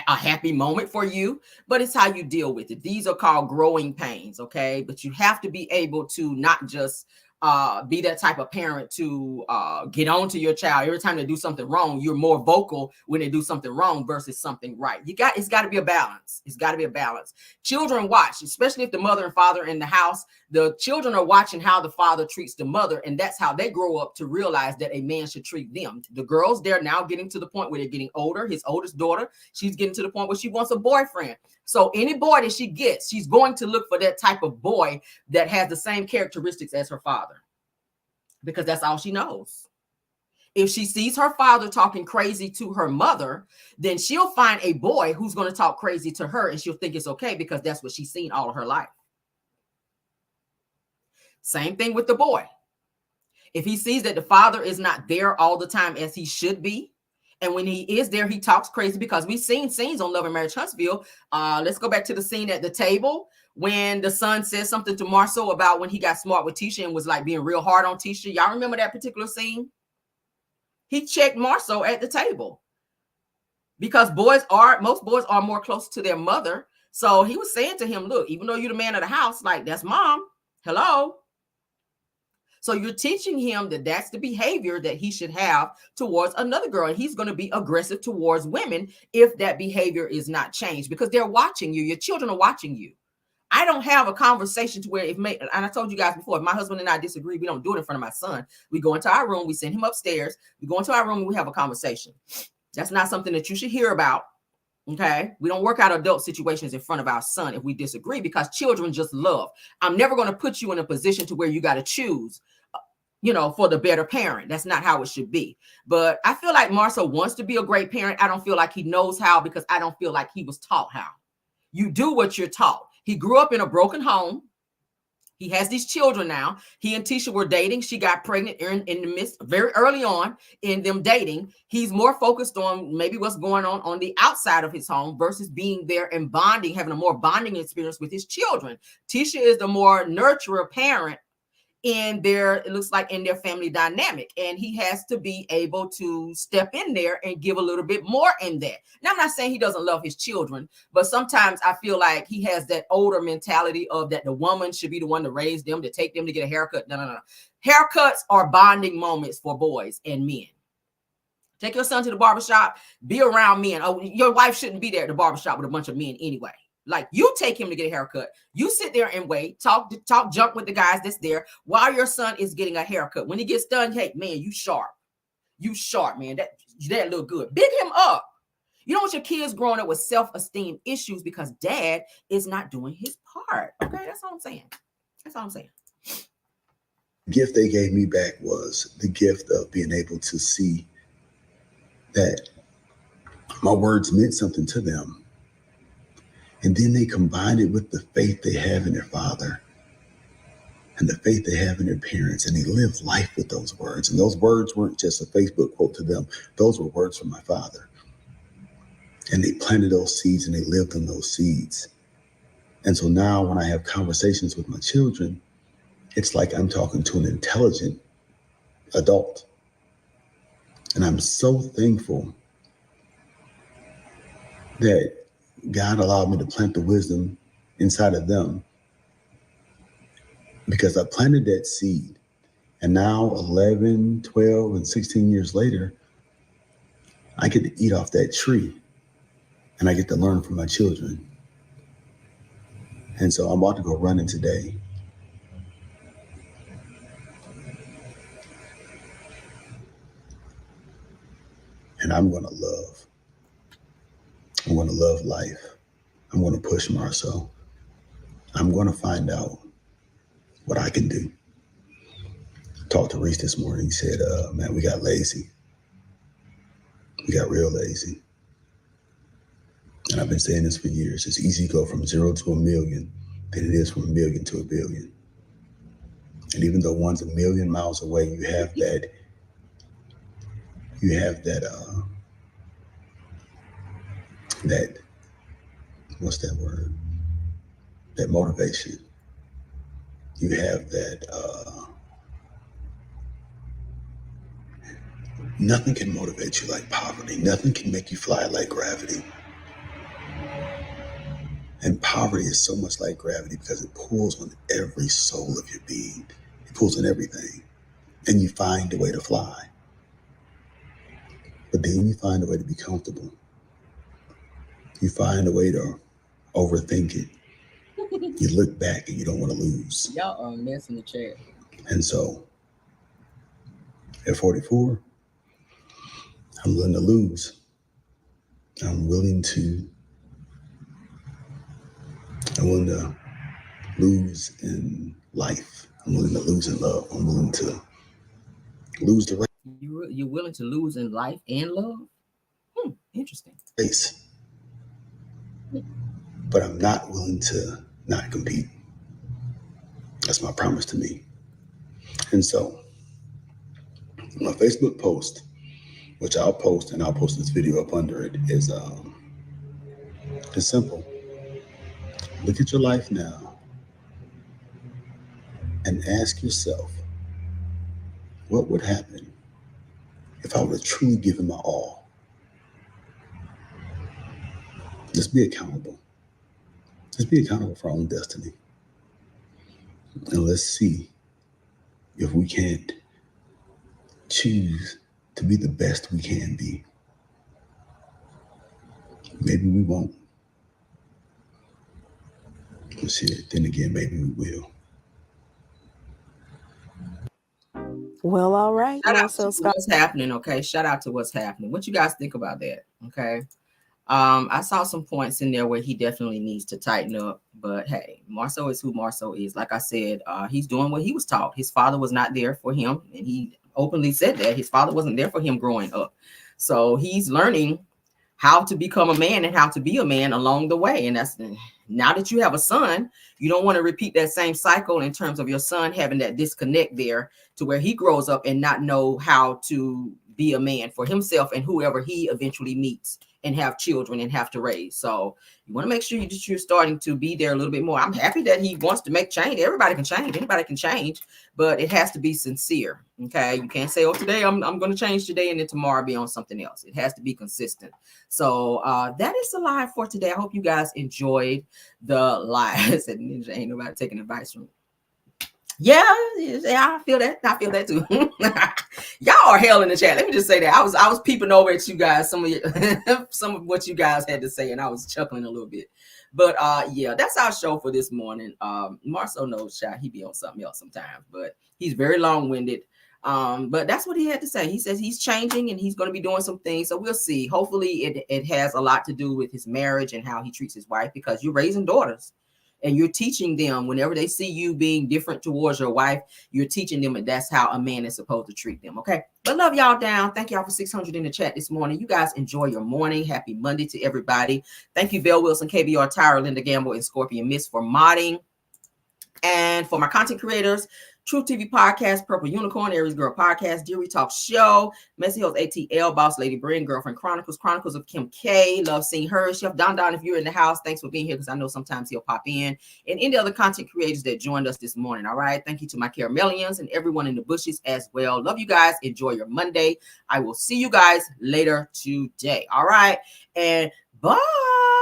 A: a happy moment for you, but it's how you deal with it. These are called growing pains, okay? But you have to be able to not just be that type of parent to get on to your child. Every time they do something wrong, you're more vocal when they do something wrong versus something right. It's got to be a balance. It's got to be a balance. Children watch, especially if the mother and father are in the house. The children are watching how the father treats the mother, and that's how they grow up to realize that a man should treat them. The girls, they're now getting to the point where they're getting older. His oldest daughter, she's getting to the point where she wants a boyfriend. So any boy that she gets, she's going to look for that type of boy that has the same characteristics as her father, because that's all she knows. If she sees her father talking crazy to her mother, then she'll find a boy who's going to talk crazy to her, and she'll think it's okay because that's what she's seen all of her life. Same thing with the boy. If he sees that the father is not there all the time as he should be, and when he is there, he talks crazy, because we've seen scenes on Love and Marriage Huntsville. Let's go back to the scene at the table when the son says something to Marsau about when he got smart with Tisha and was like being real hard on Tisha. Y'all remember that particular scene? He checked Marsau at the table because most boys are more close to their mother. So he was saying to him, look, even though you're the man of the house, like, that's mom. Hello. So you're teaching him that that's the behavior that he should have towards another girl. And he's going to be aggressive towards women if that behavior is not changed, because they're watching you. Your children are watching you. I don't have a conversation to where and I told you guys before, if my husband and I disagree, we don't do it in front of my son. We go into our room, we send him upstairs, we go into our room and we have a conversation. That's not something that you should hear about. Okay. We don't work out adult situations in front of our son if we disagree, because children just love. I'm never going to put you in a position to where you got to choose, for the better parent. That's not how it should be. But I feel like Marsau wants to be a great parent. I don't feel like he knows how, because I don't feel like he was taught how. You do what you're taught. He grew up in a broken home. He has these children now. He and Tisha were dating. She got pregnant in the midst, very early on in them dating. He's more focused on maybe what's going on the outside of his home versus being there and bonding, having a more bonding experience with his children. Tisha is the more nurturer parent in their family dynamic, and he has to be able to step in there and give a little bit more in that. Now, I'm not saying he doesn't love his children, but sometimes I feel like he has that older mentality of that the woman should be the one to raise them, to take them to get a haircut. No. Haircuts are bonding moments for boys and men. Take your son to the barbershop, be around men. Oh, your wife shouldn't be there at the barbershop with a bunch of men anyway. Like, you take him to get a haircut. You sit there and wait, talk junk with the guys that's there while your son is getting a haircut. When he gets done, hey, man, you sharp. You sharp, man. That look good. Big him up. You don't want your kids growing up with self-esteem issues because dad is not doing his part. Okay, that's all I'm saying. That's all I'm saying.
E: The gift they gave me back was the gift of being able to see that my words meant something to them. And then they combine it with the faith they have in their father and the faith they have in their parents. And they live life with those words. And those words weren't just a Facebook quote to them. Those were words from my father. And they planted those seeds and they lived on those seeds. And so now when I have conversations with my children, it's like I'm talking to an intelligent adult. And I'm so thankful that God allowed me to plant the wisdom inside of them, because I planted that seed. And now 11, 12, and 16 years later, I get to eat off that tree and I get to learn from my children. And so I'm about to go running today. And I'm going to love. I'm going to love life. I'm going to push Marsau. I'm going to find out what I can do. Talked to Reese this morning. He said, man, we got lazy. We got real lazy. And I've been saying this for years. It's easy to go from 0 to 1 million than it is from 1 million to 1 billion. And even though one's 1 million miles away, you have that, what's that word? That motivation. You have that, nothing can motivate you like poverty. Nothing can make you fly like gravity. And poverty is so much like gravity because it pulls on every soul of your being. It pulls on everything. And you find a way to fly. But then you find a way to be comfortable. You find a way to overthink it. You look back and you don't want to lose.
A: Y'all are a mess in the chat.
E: And so at 44, I'm willing to lose. I'm willing to lose in life. I'm willing to lose in love. I'm willing to lose the race.
A: You're willing to lose in life and love? Interesting.
E: But I'm not willing to not compete. That's my promise to me. And so my Facebook post, which I'll post, and I'll post this video up under it, is it's simple. Look at your life now and ask yourself, what would happen if I would have truly given my all? Let's be accountable. Let's be accountable for our own destiny. And let's see if we can't choose to be the best we can be. Maybe we won't. Shit, then again, maybe we will.
D: Well, all right.
A: Shout out to what's happening, okay? Shout out to what's happening. What you guys think about that, okay? I saw some points in there where he definitely needs to tighten up, but hey, Marsau is who Marsau is. Like I said, he's doing what he was taught. His father was not there for him, and he openly said that his father wasn't there for him growing up. So he's learning how to become a man and how to be a man along the way. And that's, now that you have a son, you don't want to repeat that same cycle in terms of your son having that disconnect there to where he grows up and not know how to be a man for himself and whoever he eventually meets and have children and have to raise. So you want to make sure you're starting to be there a little bit more. I'm happy that he wants to make change. Everybody can change. Anybody can change, but it has to be sincere. Okay. You can't say, oh, today I'm going to change today and then tomorrow be on something else. It has to be consistent. So that is the live for today. I hope you guys enjoyed the live. I said, Ninja, ain't nobody taking advice from me. Yeah, I feel that. I feel that too. Y'all are hell in the chat. Let me just say that I was peeping over at you guys, some of what you guys had to say, and I was chuckling a little bit. But yeah, that's our show for this morning. Marsau knows he be on something else sometimes, but he's very long-winded. But that's what he had to say. He says he's changing and he's going to be doing some things. So we'll see. Hopefully it has a lot to do with his marriage and how he treats his wife, because you're raising daughters. And you're teaching them, whenever they see you being different towards your wife, you're teaching them that that's how a man is supposed to treat them. Okay. But love y'all down. Thank y'all for 600 in the chat this morning. You guys enjoy your morning. Happy Monday to everybody. Thank you, Belle Wilson, KBR, Tyra, Linda Gamble, and Scorpion Miss for modding. And for my content creators, Truth TV Podcast, Purple Unicorn, Aries Girl Podcast, Deary Talk Show, Messy Hills ATL, Boss Lady Bryn, Girlfriend Chronicles, Chronicles of Kim K, Love Seeing Her, Chef Don Don, if you're in the house, thanks for being here, because I know sometimes he'll pop in, and any other content creators that joined us this morning. All right. Thank you to my Caramellians and everyone in the bushes as well. Love you guys. Enjoy your Monday. I will see you guys later today. All right. And bye.